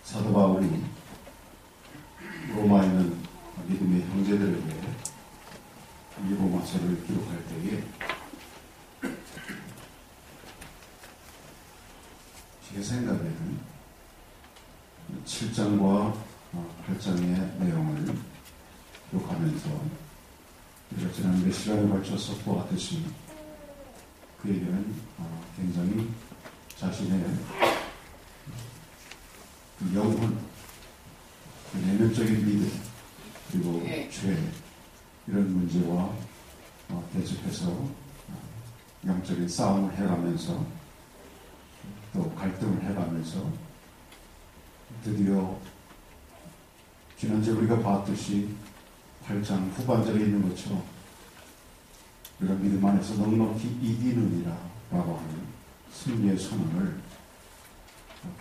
사도 바울이 로마에 있는 믿음의 형제들에게 이 로마서를 기록할 때에 제 생각에는 7장과 8장의 내용을 기록하면서 우리가 지난 몇 시간에 걸쳐서 보았듯이 그에게는 굉장히 자신의 영혼, 내면적인 믿음, 그리고 죄, 이런 문제와 대적해서 영적인 싸움을 해가면서 또 갈등을 해가면서 드디어 지난주에 우리가 봤듯이 8장 후반절에 있는 것처럼 우리가 믿음 안에서 넉넉히 이기느니라 라고 하는 승리의 선언을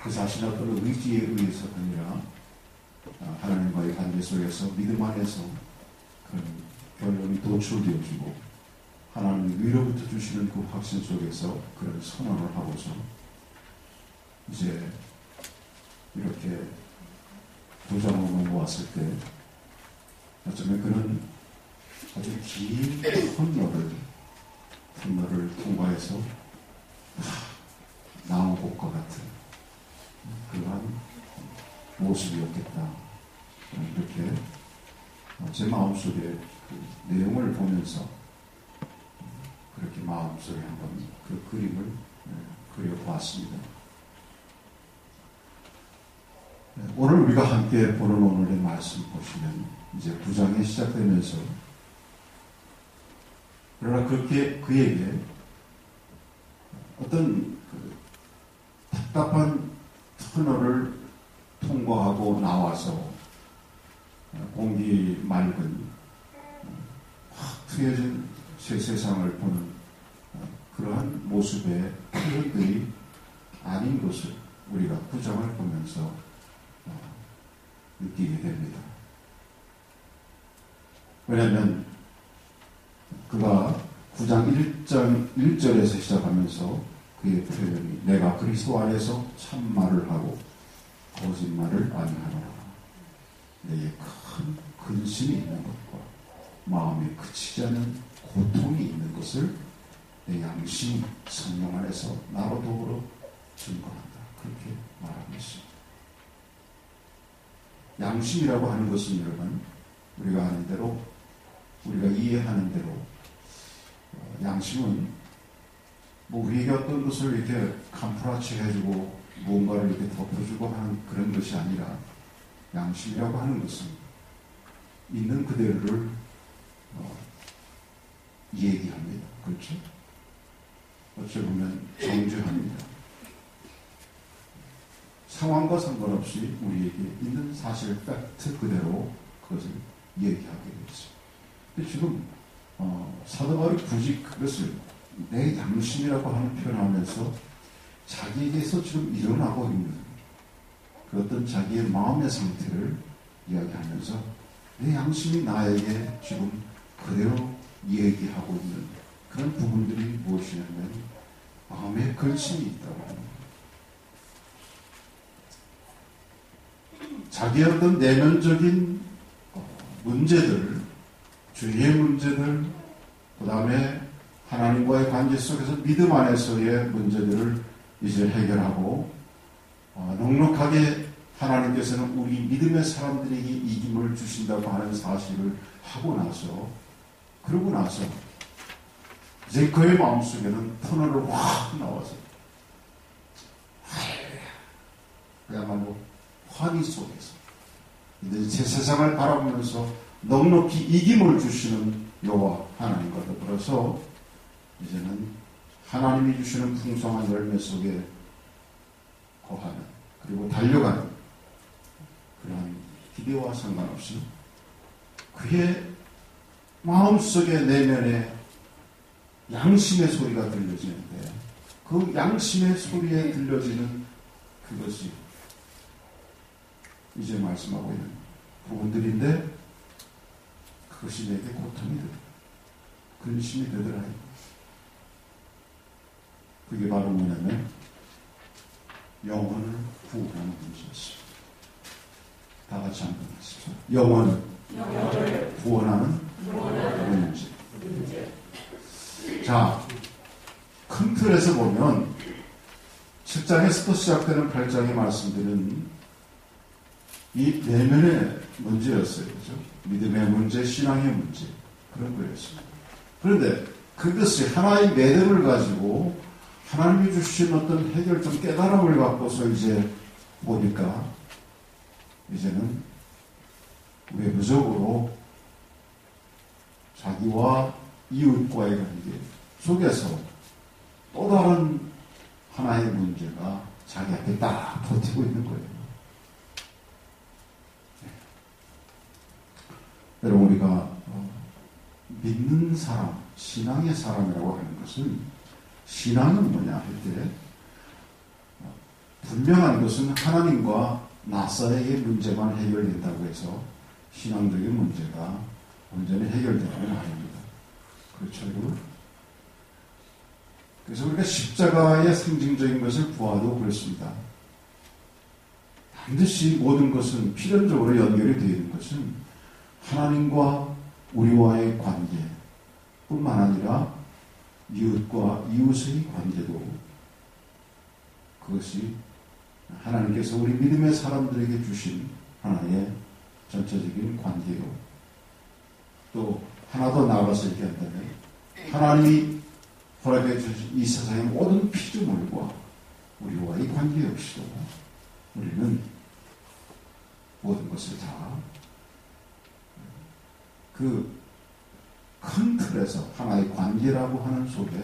그 자신의 어떤 의지에 의해서가 아니라 하나님과의 관계 속에서 믿음 안에서 그런 결론이 도출되어지고 하나님 위로부터 주시는 그 확신 속에서 그런 선언을 하고서 이제 이렇게 두 장으로 넘어왔을 때 어쩌면 그는 아주 긴 터널을 통과해서 나무꽃과 같은 그러한 모습이었겠다. 이렇게 제 마음속에 그 내용을 보면서 그렇게 마음속에 한번 그 그림을 그려보았습니다. 오늘 우리가 함께 보는 오늘의 말씀 보시면 이제 9장에 시작되면서 그러나 그렇게 그에게 어떤 그 답답한 터널을 통과하고 나와서 공기 맑은 확 트여진 새 세상을 보는 그러한 모습의 표현들이 아닌 것을 우리가 9장을 보면서 느끼게 됩니다. 왜냐하면 그가 9장 1절에서 시작하면서 그의 표현이 내가 그리스도 안에서 참말을 하고 거짓말을 아니하노라. 내게 큰 근심이 있는 것과 마음에 그치지 않는 고통이 있는 것을 내 양심이 성령 안에서 나로 더불어 증거한다. 그렇게 말하고 있습니다. 양심이라고 하는 것은 여러분 우리가 아는 대로 우리가 이해하는 대로 양심은 뭐 우리에게 어떤 것을 이렇게 간프라치 해주고 무언가를 이렇게 덮어주고 하는 그런 것이 아니라 양심이라고 하는 것은 있는 그대로를 얘기합니다. 그렇죠? 어찌 보면 정죄합니다. 상황과 상관없이 우리에게 있는 사실, 팩트 그대로 그것을 얘기하게 되었습니다. 근데 지금 사도 바울이 굳이 그것을 내 양심이라고 하는 표현을 하면서 자기에게서 지금 일어나고 있는 그 어떤 자기의 마음의 상태를 이야기하면서 내 양심이 나에게 지금 그대로 얘기하고 있는 그런 부분들이 무엇이냐면 마음에 근심이 있다고 합니다. 자기의 어떤 내면적인 문제들, 죄의 문제들, 그 다음에 하나님과의 관계 속에서 믿음 안에서의 문제들을 이제 해결하고 넉넉하게 하나님께서는 우리 믿음의 사람들에게 이김을 주신다고 하는 사실을 하고 나서 그러고 나서 이제 그의 마음속에는 터널을 확 나와서 그야말로 환희 속에서 이제 새 세상을 바라보면서 넉넉히 이김을 주시는 여호와 하나님과 더불어서 이제는 하나님이 주시는 풍성한 열매 속에 거하는 그리고 달려가는 그러한 기대와 상관없이 그의 마음속의 내면에 양심의 소리가 들려지는데 그 양심의 소리에 들려지는 그것이 이제 말씀하고 있는 부분들인데 그것이 내게 고통이 되더라. 근심이 되더라. 그게 바로 뭐냐면 영혼을 구원하는 문제였습니다. 다 같이 한번 하시죠. 영혼을 구원하는 문제. 자, 큰 틀에서 보면 7장에서부터 시작되는 8장의 말씀들은 이 내면의 문제였어요. 그죠? 믿음의 문제, 신앙의 문제. 그런 거였습니다. 그런데 그것이 하나의 믿음을 가지고 하나님이 주신 어떤 해결점 깨달음을 갖고서 이제 보니까 이제는 외부적으로 자기와 이웃과의 관계 속에서 또 다른 하나의 문제가 자기 앞에 딱 버티고 있는 거예요. 네. 여러분, 우리가 믿는 사람, 신앙의 사람이라고 하는 것은, 신앙은 뭐냐 할 때 분명한 것은 하나님과 나 사이의 문제만 해결된다고 해서 신앙적인 문제가 완전히 해결되는 건 아닙니다. 그렇죠, 여러분? 그래서 우리가 십자가의 상징적인 것을 보아도 그렇습니다. 반드시 모든 것은 필연적으로 연결이 되어 있는 것은 하나님과 우리와의 관계뿐만 아니라 이웃과 이웃의 관계도, 그것이 하나님께서 우리 믿음의 사람들에게 주신 하나의 전체적인 관계요. 또 하나 더 나아가서 얘기한다면 하나님이 허락해 주신 이 세상의 모든 피조물과 우리와의 관계 역시도 우리는 모든 것을 다 그 큰 틀에서 하나의 관계라고 하는 속에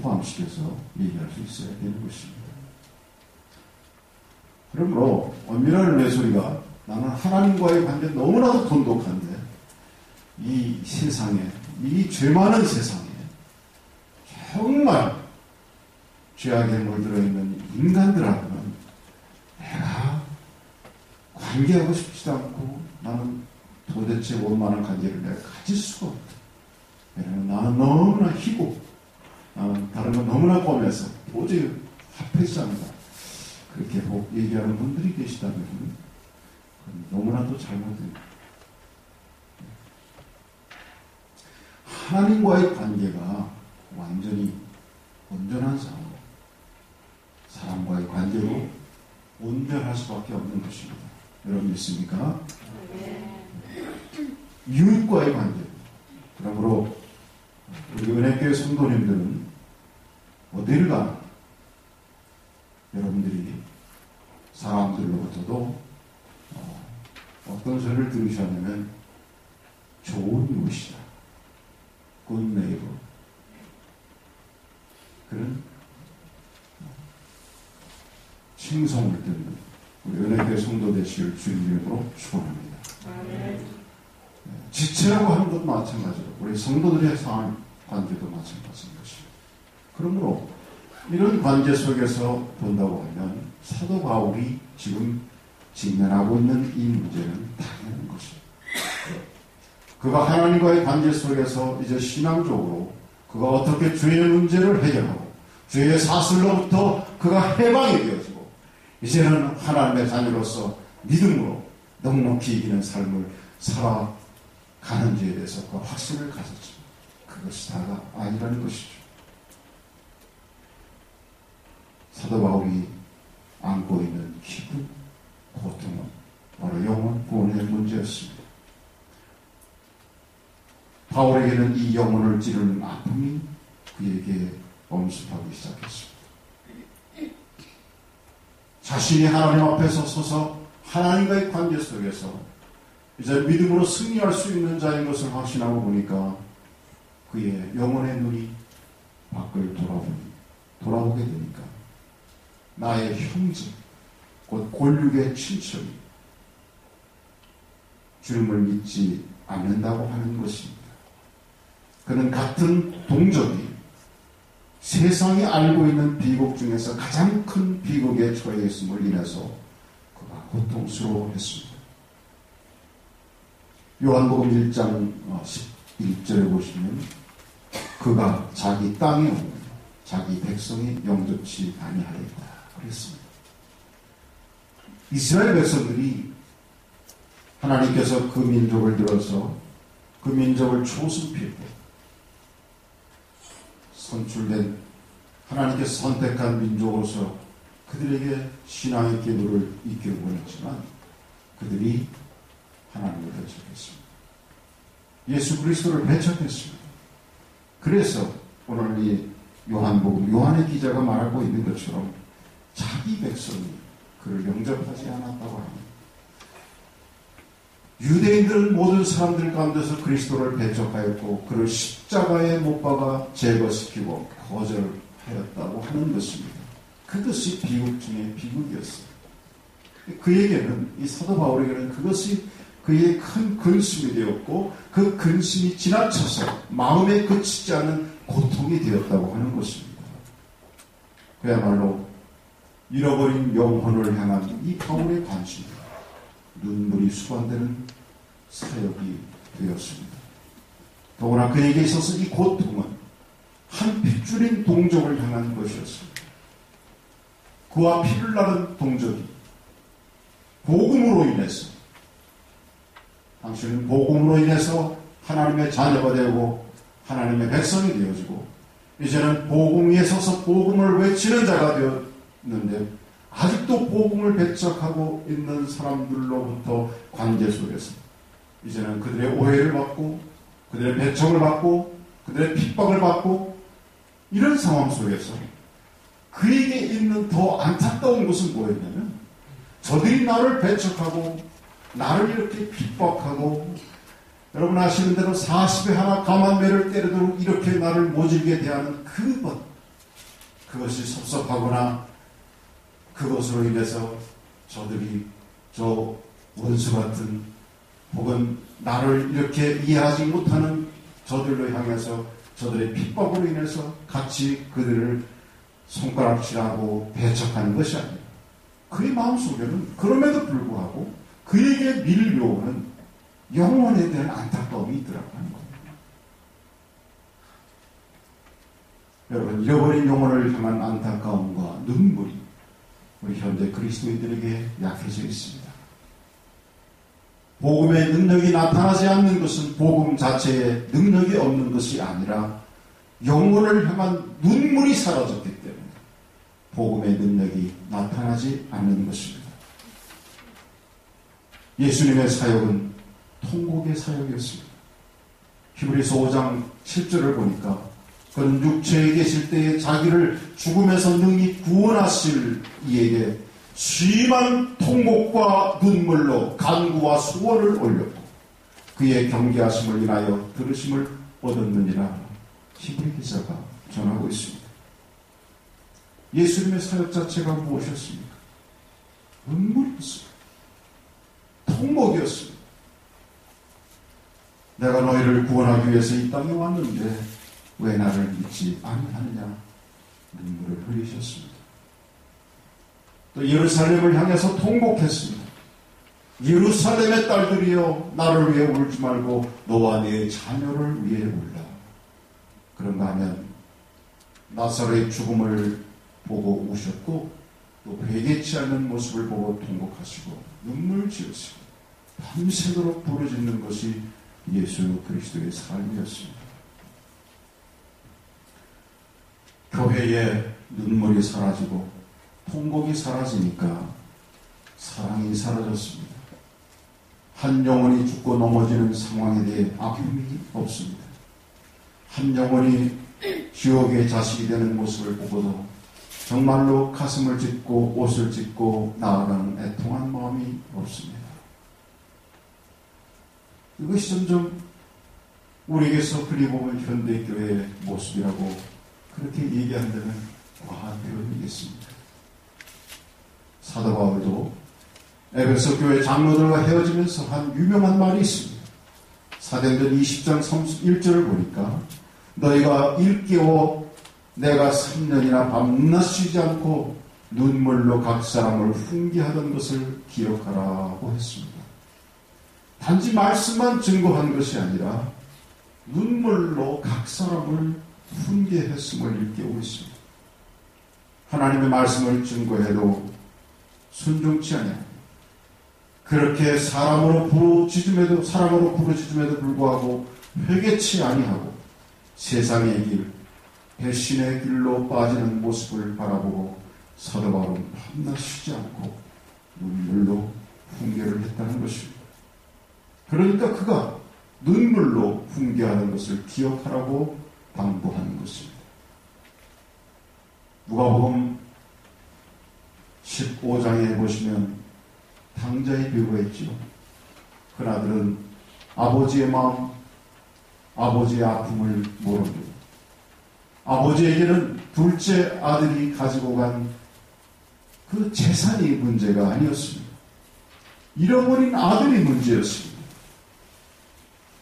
포함시켜서 얘기할 수 있어야 되는 것입니다. 그러므로 엄밀한 메소리가 나는 하나님과의 관계 너무나도 돈독한데 이 세상에, 이 죄 많은 세상에 정말 죄악에 물들어 있는 인간들하고는 내가 관계하고 싶지도 않고 나는 도대체 원만한 관계를 내가 가질 수가 없다. 왜냐하면 나는 너무나 희고 나는 다른 건 너무나 꼼해서 도저히 합해지지 않는다. 그렇게 얘기하는 분들이 계시다면 그건 너무나도 잘못된 하나님과의 관계가 완전히 온전한 사람과의 관계로 온전할 수밖에 없는 것입니다. 여러분 믿습니까? 네. 이웃과의 관계. 그러므로 우리 은혜교회 성도님들은 어디를 가나 여러분들이 사람들로부터도 어떤 소리를 들으셔야 하냐면 좋은 이웃이다. good neighbor. 그런 칭송을 듣는 우리 은혜교회 성도 되시길 주님 이름으로 축원합니다. 지체라고 하는 것도 마찬가지로 우리 성도들의 상황 관계도 마찬가지인 것입니다. 그러므로 이런 관계 속에서 본다고 하면 사도 바울이 지금 직면하고 있는 이 문제는 당연한 것입니다. 그가 하나님과의 관계 속에서 이제 신앙적으로 그가 어떻게 죄의 문제를 해결하고 죄의 사슬로부터 그가 해방이 되어지고 이제는 하나님의 자녀로서 믿음으로 넉넉히 이기는 삶을 살아가는지에 대해서 그 확신을 가졌죠. 그것이 다가 아니라는 것이죠. 사도 바울이 안고 있는 깊은 고통은 바로 영혼 구원의 문제였습니다. 바울에게는 이 영혼을 찌르는 아픔이 그에게 엄습하기 시작했습니다. 자신이 하나님 앞에서 서서 하나님과의 관계 속에서 이제 믿음으로 승리할 수 있는 자인 것을 확신하고 보니까 그의 영혼의 눈이 밖을 돌아보게 되니까 나의 형제, 곧 골육의 친척이 주님을 믿지 않는다고 하는 것입니다. 그는 같은 동족이 세상이 알고 있는 비극 중에서 가장 큰 비극에 처해 있음을 인해서 그가 고통스러워했습니다. 요한복음 1장 11절에 보시면 그가 자기 땅에 오면 자기 백성이 영접치 아니하였다 그랬습니다. 이스라엘 백성들이 하나님께서 그 민족을 들어서 그 민족을 초승필 때 선출된 하나님께서 선택한 민족으로서 그들에게 신앙의 기도를 이끌어 보냈지만 그들이 하나님을 배척했습니다. 예수 그리스도를 배척했습니다. 그래서 오늘 이 요한복음, 요한의 기자가 말하고 있는 것처럼 자기 백성이 그를 영접하지 않았다고 합니다. 유대인들은 모든 사람들 가운데서 그리스도를 배척하였고 그를 십자가에 못 박아 제거시키고 거절하였다고 하는 것입니다. 그것이 비극 중에 비극이었어요. 그에게는, 이 사도 바울에게는 그것이 그의 큰 근심이 되었고 그 근심이 지나쳐서 마음에 그치지 않은 고통이 되었다고 하는 것입니다. 그야말로 잃어버린 영혼을 향한 이 바울의 관심, 눈물이 수반되는 사역이 되었습니다. 더구나 그에게 있어서 이 고통은 한 핏줄인 동족을 향한 것이었습니다. 그와 피를 나는 동족이 복음으로 인해서, 당신은 복음으로 인해서 하나님의 자녀가 되고 하나님의 백성이 되어지고 이제는 복음 위에 서서 복음을 외치는 자가 되었는데 아직도 복음을 배척하고 있는 사람들로부터 관계 속에서 이제는 그들의 오해를 받고 그들의 배척을 받고 그들의 핍박을 받고 이런 상황 속에서 그에게 있는 더 안타까운 것은 뭐였냐면 저들이 나를 배척하고 나를 이렇게 핍박하고 여러분 아시는 대로 40에 하나 감한 매를 때리도록 이렇게 나를 모질게 대하는 그것이 섭섭하거나 그것으로 인해서 저들이 저 원수 같은 혹은 나를 이렇게 이해하지 못하는 저들로 향해서 저들의 핍박으로 인해서 같이 그들을 손가락질하고 배척하는 것이 아니에요. 그의 마음속에는 그럼에도 불구하고 그에게 밀려오는 영혼에 대한 안타까움이 있더라고 하는 겁니다. 여러분, 잃어버린 영혼을 향한 안타까움과 눈물이 우리 현대 그리스도인들에게 약해져 있습니다. 복음의 능력이 나타나지 않는 것은 복음 자체에 능력이 없는 것이 아니라 영혼을 향한 눈물이 사라졌기 때문에 복음의 능력이 나타나지 않는 것입니다. 예수님의 사역은 통곡의 사역이었습니다. 히브리서 5장 7절을 보니까 그는 육체에 계실 때에 자기를 죽음에서 능히 구원하실 이에게 심한 통곡과 눈물로 간구와 소원을 올렸고 그의 경계하심을 인하여 들으심을 얻었느니라 히브리 기자가 전하고 있습니다. 예수님의 사역 자체가 무엇이었습니까? 눈물이었습니다. 통곡이었습니다. 내가 너희를 구원하기 위해서 이 땅에 왔는데 왜 나를 믿지 아니하느냐 눈물을 흘리셨습니다. 또 예루살렘을 향해서 통곡했습니다. 예루살렘의 딸들이여 나를 위해 울지 말고 너와 네 자녀를 위해 울라. 그런가 하면 나사로의 죽음을 보고 우셨고 또 회개치 않는 모습을 보고 통곡하시고 눈물 지으시고 밤새도록 부르짖는 것이 예수 그리스도의 삶이었습니다. 교회에 눈물이 사라지고 통곡이 사라지니까 사랑이 사라졌습니다. 한 영혼이 죽고 넘어지는 상황에 대해 아픔이 없습니다. 한 영혼이 지옥의 자식이 되는 모습을 보고도 정말로 가슴을 찢고 옷을 찢고 나아가는 애통한 마음이 없습니다. 이것이 점점 우리에게서 그리워온 현대교회의 모습이라고 그렇게 얘기한다면 과한 표현이겠습니다. 사도 바울도 에베소 교회 장로들과 헤어지면서 한 유명한 말이 있습니다. 사도행전 20장 31절을 보니까 너희가 일깨워 내가 3년이나 밤낮 쉬지 않고 눈물로 각 사람을 훈계하던 것을 기억하라고 했습니다. 단지 말씀만 증거한 것이 아니라 눈물로 각 사람을 훈계했음을 일깨우고 있습니다. 하나님의 말씀을 증거해도 순종치 아니하고 그렇게 사람으로 부르짖음에도 불구하고 회개치 아니하고 세상의 길, 배신의 길로 빠지는 모습을 바라보고 사도 바울은 밤낮 쉬지 않고 눈물로 훈계를 했다는 것입니다. 그러니까 그가 눈물로 훈계하는 것을 기억하라고 당부하는 것입니다. 누가복음 15장에 보시면 당자의 비유가 있죠. 그 아들은 아버지의 마음, 아버지의 아픔을 모릅니다. 아버지에게는 둘째 아들이 가지고 간 그 재산이 문제가 아니었습니다. 잃어버린 아들이 문제였습니다.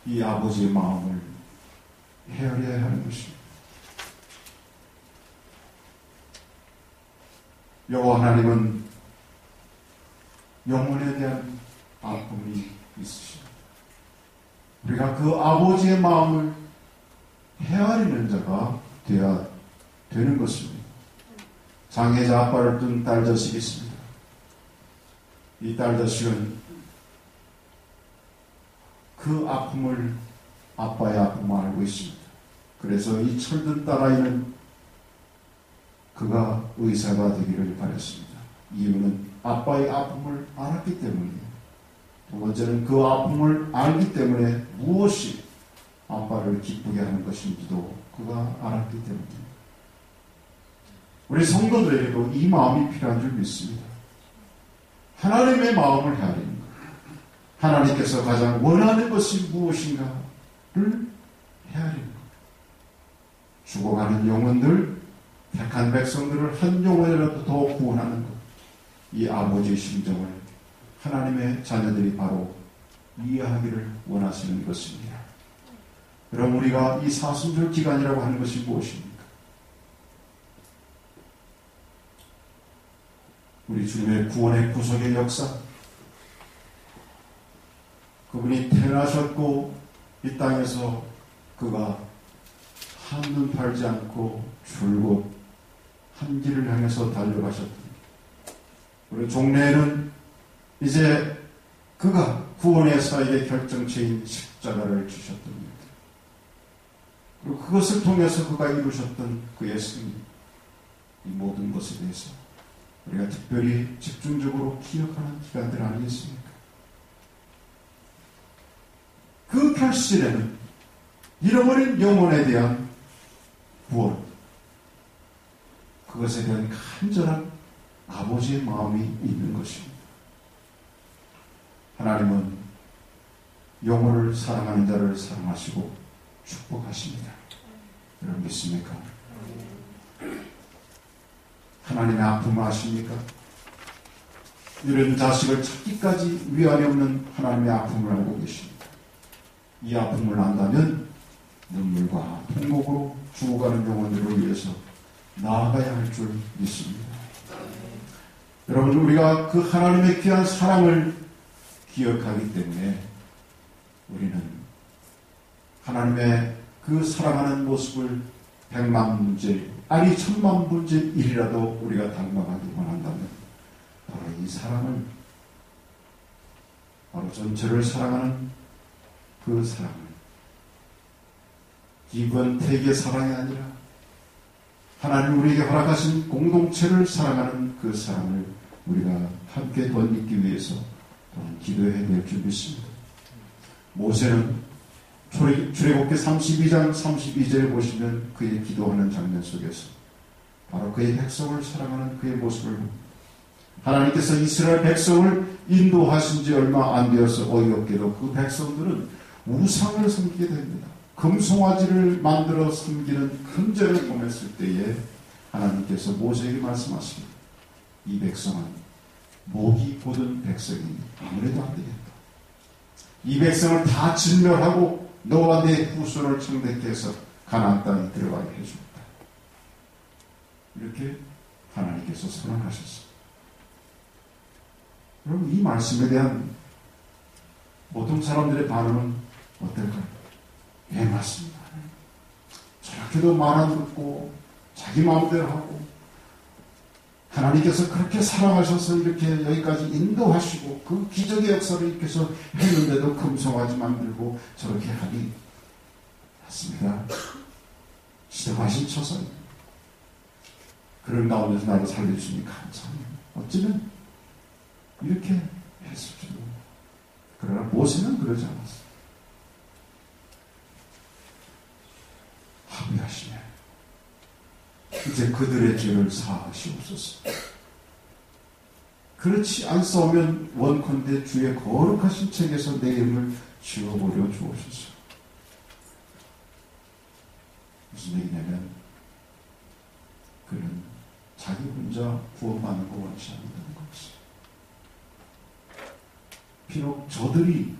이 아버지의 마음을 헤아려야 하는 것입니다. 여호와 하나님은 영혼에 대한 아픔이 있으십니다. 우리가 그 아버지의 마음을 헤아리는 자가 되어야 되는 것입니다. 장애자 아빠를 둔 딸자식이 있습니다. 이 딸자식은 그 아픔을, 아빠의 아픔을 알고 있습니다. 그래서 이 철든 딸아이는 그가 의사가 되기를 바랐습니다. 이유는 아빠의 아픔을 알았기 때문이에요. 두 번째는 그 아픔을 알기 때문에 무엇이 아빠를 기쁘게 하는 것인지도 그가 알았기 때문입니다. 우리 성도들에게도 이 마음이 필요한 줄 믿습니다. 하나님의 마음을 헤아리는 것. 하나님께서 가장 원하는 것이 무엇인가를 헤아리는 것. 죽어가는 영혼들, 택한 백성들을 한 영혼이라도 더 구원하는 것. 이 아버지의 심정을 하나님의 자녀들이 바로 이해하기를 원하시는 것입니다. 그럼 우리가 이 사순절 기간이라고 하는 것이 무엇입니까? 우리 주님의 구원의 구속의 역사, 그분이 태어나셨고 이 땅에서 그가 한눈 팔지 않고 줄곧 한 길을 향해서 달려가셨던, 우리 종래에는 이제 그가 구원의 사역의 결정체인 십자가를 주셨던 것, 그리고 그것을 통해서 그가 이루셨던 그의 승리, 이 모든 것에 대해서 우리가 특별히 집중적으로 기억하는 기간들 아니겠습니까? 그 결실에는 잃어버린 영혼에 대한 구원, 그것에 대한 간절한 아버지의 마음이 있는 것입니다. 하나님은 영혼을 사랑하는 자를 사랑하시고 축복하십니다. 여러분 믿습니까? 하나님의 아픔을 아십니까? 이런 자식을 찾기까지 위안이 없는 하나님의 아픔을 알고 계십니다. 이 아픔을 안다면 눈물과 통곡으로 죽어가는 영혼들을 위해서 나아가야 할 줄 믿습니다. 여러분, 우리가 그 하나님의 귀한 사랑을 기억하기 때문에 우리는 하나님의 그 사랑하는 모습을 100만 분의 아니 1000만 분의 1이라도 우리가 닮아가기 원한다면 바로 이 사랑을, 바로 전체를 사랑하는 그 사랑을, 기권택의 사랑이 아니라 하나님 우리에게 허락하신 공동체를 사랑하는 그 사랑을 우리가 함께 덧입기 위해서 또한 기도해야 될 줄 믿습니다. 모세는 출애굽기 32장 32절에 보시면 그의 기도하는 장면 속에서 바로 그의 백성을 사랑하는 그의 모습을 봅니다. 하나님께서 이스라엘 백성을 인도하신 지 얼마 안 되어서 어이없게도 그 백성들은 우상을 섬기게 됩니다. 금송아지를 만들어 섬기는 큰죄를 범했을 때에 하나님께서 모세에게 말씀하십니다. 이 백성은 목이 곧은 백성이니 아무래도 안 되겠다. 이 백성을 다 진멸하고 너와 내 후손을 청대케 해서 가나안 땅에 들어가게 해줍니다. 이렇게 하나님께서 선언하셨습니다. 여러분, 이 말씀에 대한 보통 사람들의 반응은 어떨까요? 예, 맞습니다. 저렇게도 말 안 듣고 자기 마음대로 하고 하나님께서 그렇게 사랑하셔서 이렇게 여기까지 인도하시고 그 기적의 역사를 이렇게서 했는데도 금송아지 만들고 저렇게 하기 맞습니다. 시대하신 처사입니다. 그런 가운데서 나를 살려주시니 감사합니다. 어쩌면 이렇게 했을지도. 그러나 모세는 그러지 않았어요. 합의하시네. 이제 그들의 죄를 사하시옵소서. 그렇지 않사오면 원컨대 주의 거룩하신 책에서 내 이름을 지워버려 주옵소서. 무슨 얘기냐면 그는 자기 혼자 구원받는 거 원치 않는다는 것이. 비록 저들이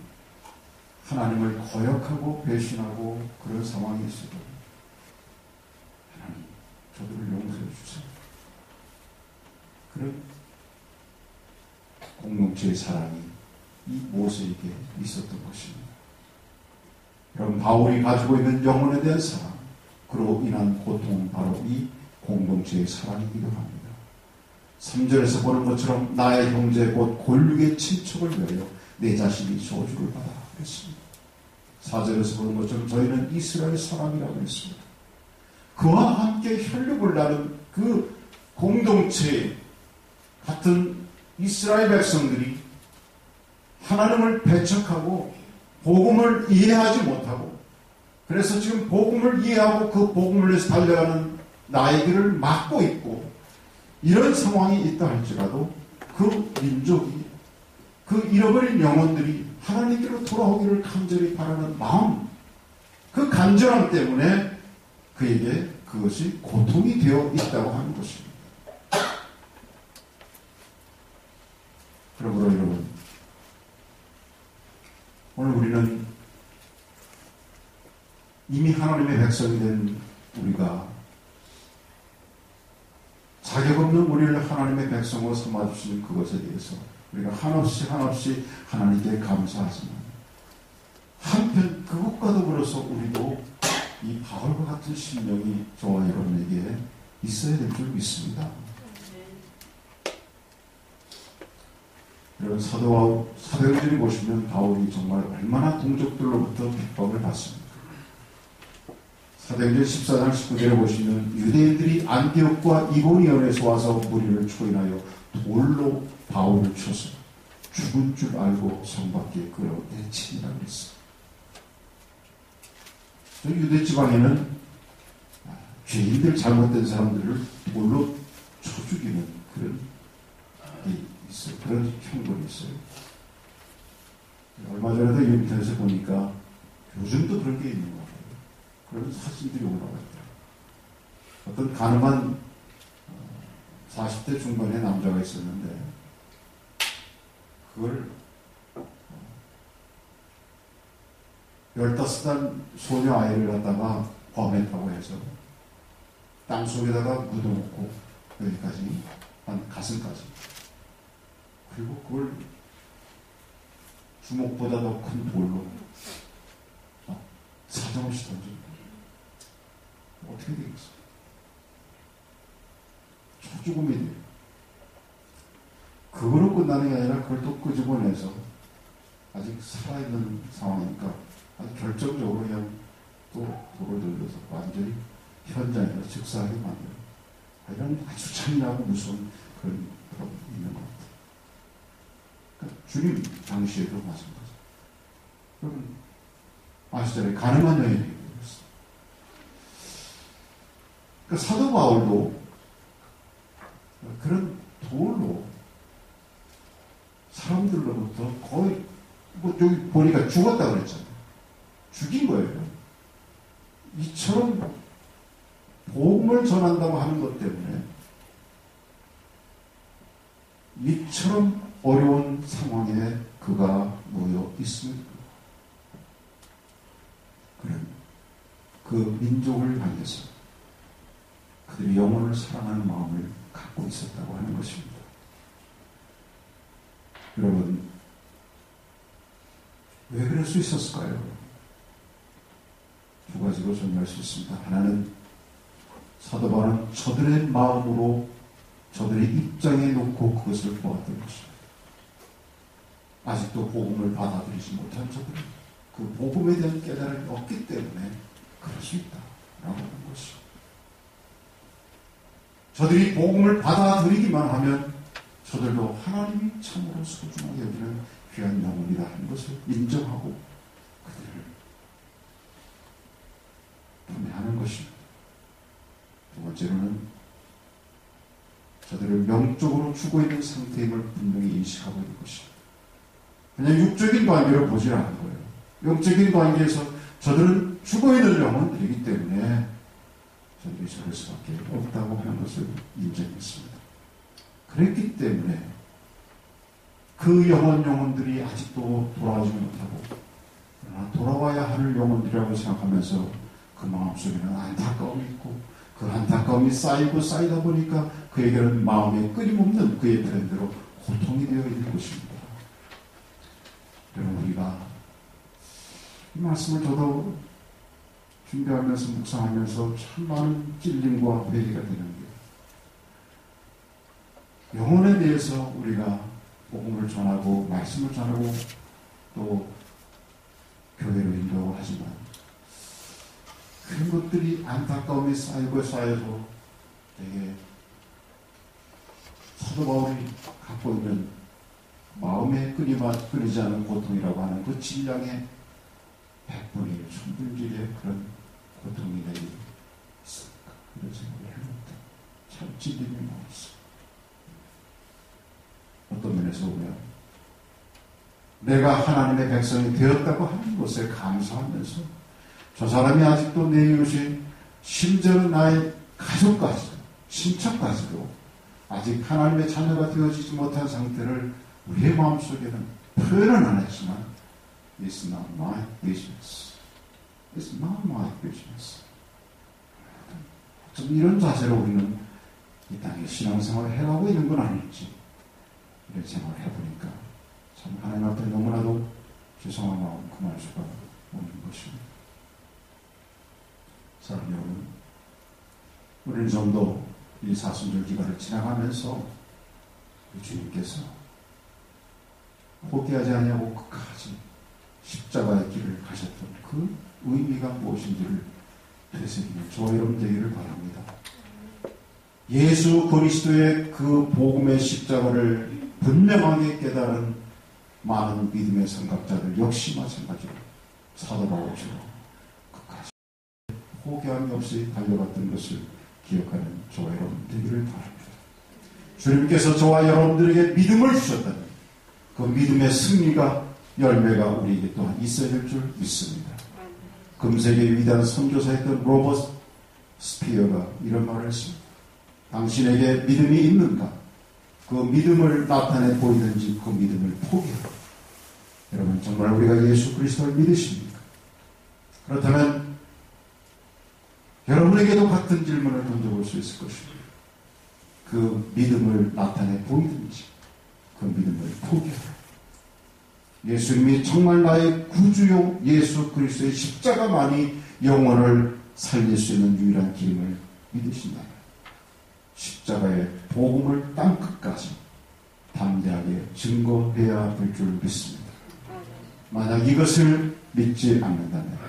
하나님을 거역하고 배신하고 그런 상황이 있어도 하나님 저들을 용서해 주세요. 그런 공동체의 사랑이 이 모세에게 있었던 것입니다. 여러분, 바울이 가지고 있는 영혼에 대한 사랑, 그로 인한 고통은 바로 이 공동체의 사랑이기도 합니다. 3절에서 보는 것처럼 나의 형제 곧 골육의 친척을 위하여 내 자신이 저주를 받아 그랬습니다. 4절에서 보는 것처럼 저희는 이스라엘 사람이라고 했습니다. 그와 함께 혈육을 나눈 그 공동체 같은 이스라엘 백성들이 하나님을 배척하고 복음을 이해하지 못하고, 그래서 지금 복음을 이해하고 그 복음을 위해서 달려가는 나의 길을 막고 있고, 이런 상황이 있다 할지라도 그 민족이, 그 잃어버린 영혼들이 하나님께로 돌아오기를 간절히 바라는 마음, 그 간절함 때문에 그에게 그것이 고통이 되어 있다고 하는 것입니다. 그러므로 여러분, 오늘 우리는 이미 하나님의 백성이 된 우리가 자격 없는 우리를 하나님의 백성으로 삼아주신 그것에 대해서 우리가 한없이 하나님께 감사하지만, 한편 그것과 더불어서 우리도 이 바울과 같은 심령이 저와 여러분에게 있어야 될 줄 믿습니다. 여러분, 사도행전을 보시면 바울이 정말 얼마나 동족들로부터 핍박을 받습니까? 사도행전 14장 19절에 보시면 유대인들이 안디옥과 이고니온에서 와서 무리를 초인하여 돌로 바울을 쳐서 죽은 줄 알고 성 밖에 끌어내치니라 그랬어요. 유대 지방에는 죄인들, 잘못된 사람들을 돌로 쳐 죽이는 그런 게 있어요. 그런 형벌이 있어요. 얼마 전에도 인터넷에 보니까 요즘도 그런 게 있는 것 같아요. 그런 사진들이 올라와 있더라고요. 어떤 가늠한 40대 중반의 남자가 있었는데, 그걸 15살 소녀 아이를 갖다가 범했다고 해서 땅 속에다가 묻어놓고 여기까지, 한 가슴까지, 그리고 그걸 주먹보다 더 큰 돌로 사정없이 던집니다. 어떻게 되겠어요? 초죽음이 돼요. 그거로 끝나는 게 아니라 그걸 또 끄집어내서 아직 살아있는 상황이니까 아주 결정적으로 그냥 또 돌을 돌려서 완전히 현장에서 즉사하게 만들어요. 이런 아주 잔인하고 무서운 그런 법이 있는 것 같아요. 그러니까 주님 당시에도 마찬가지. 여러분 아시잖아요. 가늠한 여인이 되었어요. 그러니까 사도 바울도 그런 돌로 사람들로부터 거의, 여기 보니까 죽었다 그랬잖아요. 죽인 거예요. 이처럼 복음을 전한다고 하는 것 때문에 이처럼 어려운 상황에 그가 놓여 있습니다. 그는 그 민족을 향해서 그들의 영혼을 사랑하는 마음을 갖고 있었다고 하는 것입니다. 여러분, 왜 그럴 수 있었을까요? 두 가지로 정리할 수 있습니다. 하나는 사도 바울은 저들의 마음으로 저들의 입장에 놓고 그것을 보았던 것입니다. 아직도 복음을 받아들이지 못한 저들은 그 복음에 대한 깨달음이 없기 때문에 그럴 수 있다라고 하는 것이죠. 저들이 복음을 받아들이기만 하면 저들도 하나님이 참으로 소중하게 여기는 귀한 영혼이다 하는 것을 인정하고 그들을 판매하는 것입니다. 두 번째로는 저들을 영적으로 죽어있는 상태임을 분명히 인식하고 있는 것입니다. 그냥 육적인 관계로 보지 않는 거예요. 영적인 관계에서 저들은 죽어있는 영혼들이기 때문에 저들이 저럴 수밖에 없다고 하는 것을 인정했습니다. 그랬기 때문에 그 영혼들이 아직도 돌아오지 못하고 그러나 돌아와야 할 영혼들이라고 생각하면서 그 마음속에는 안타까움이 있고 그 안타까움이 쌓이다 보니까 그에게는 마음에 끊임없는 그의 브랜드로 고통이 되어 있는 것입니다. 여러분, 우리가 이 말씀을 저도 준비하면서 묵상하면서 참 많은 찔림과 회의가 되는 게, 영혼에 대해서 우리가 복음을 전하고 말씀을 전하고 또 교회로 인도하고 하지만 그런 것들이 안타까움이 쌓여서 되게 사도 바울이 갖고 있는 마음에 끊이지 않은 고통이라고 하는 그 질량의 100분의 1, 1000분의 1의 그런 고통이 내게 있을까? 그런 생각을 해봅니다. 참 찔림이 많았어요. 어떤 면에서 보면 내가 하나님의 백성이 되었다고 하는 것에 감사하면서 저 사람이 아직도 내 이웃이 심지어는 나의 가족까지도 친척까지도 아직 하나님의 자녀가 되어지지 못한 상태를 우리의 마음속에는 표현은 안 했지만 It's not my business. It's not my business. 좀 이런 자세로 우리는 이 땅에 신앙생활을 해가고 있는 건 아닐지 이런 생각을 해보니까 참 하나님 앞에 너무나도 죄송한 마음 금할 수가 없는 것입니다. 사랑하는 여러분, 우리는 좀 더 이 사순절 기간을 지나가면서 주님께서 포기하지 아니하고 끝까지 십자가의 길을 가셨던 그 의미가 무엇인지를 되새기는 저와 여러분 되기를 바랍니다. 예수 그리스도의 그 복음의 십자가를 분명하게 깨달은 많은 믿음의 선각자들 역시 마찬가지로 사도 바울처럼 끝까지 포기함이 없이 달려갔던 것을 기억하는 저와 여러분 되기를 바랍니다. 주님께서 저와 여러분들에게 믿음을 주셨다면 그 믿음의 승리가 열매가 우리에게 또한 있어야 될 줄 믿습니다. 금세기의 위대한 선교사였던 로버트 스피어가 이런 말을 했습니다. 당신에게 믿음이 있는가? 그 믿음을 나타내 보이든지 그 믿음을 포기하라. 여러분, 정말 우리가 예수 그리스도를 믿으십니까? 그렇다면 여러분에게도 같은 질문을 던져볼 수 있을 것입니다. 그 믿음을 나타내 보이든지 그 믿음을 포기하라. 예수님이 정말 나의 구주요 예수 그리스도의 십자가만이 영혼을 살릴 수 있는 유일한 길임을 믿으신다면 십자가의 복음을 땅끝까지 담대하게 증거해야 될 줄 믿습니다. 만약 이것을 믿지 않는다면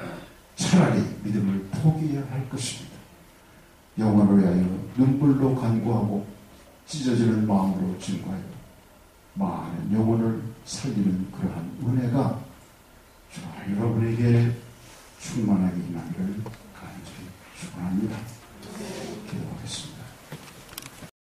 차라리 믿음을 포기해야 할 것입니다. 영혼을 위하여 눈물로 간구하고 찢어지는 마음으로 증거하여 많은 영혼을 살리는 그러한 은혜가 여러분에게 충만하게 임하기를 간절히 축원합니다.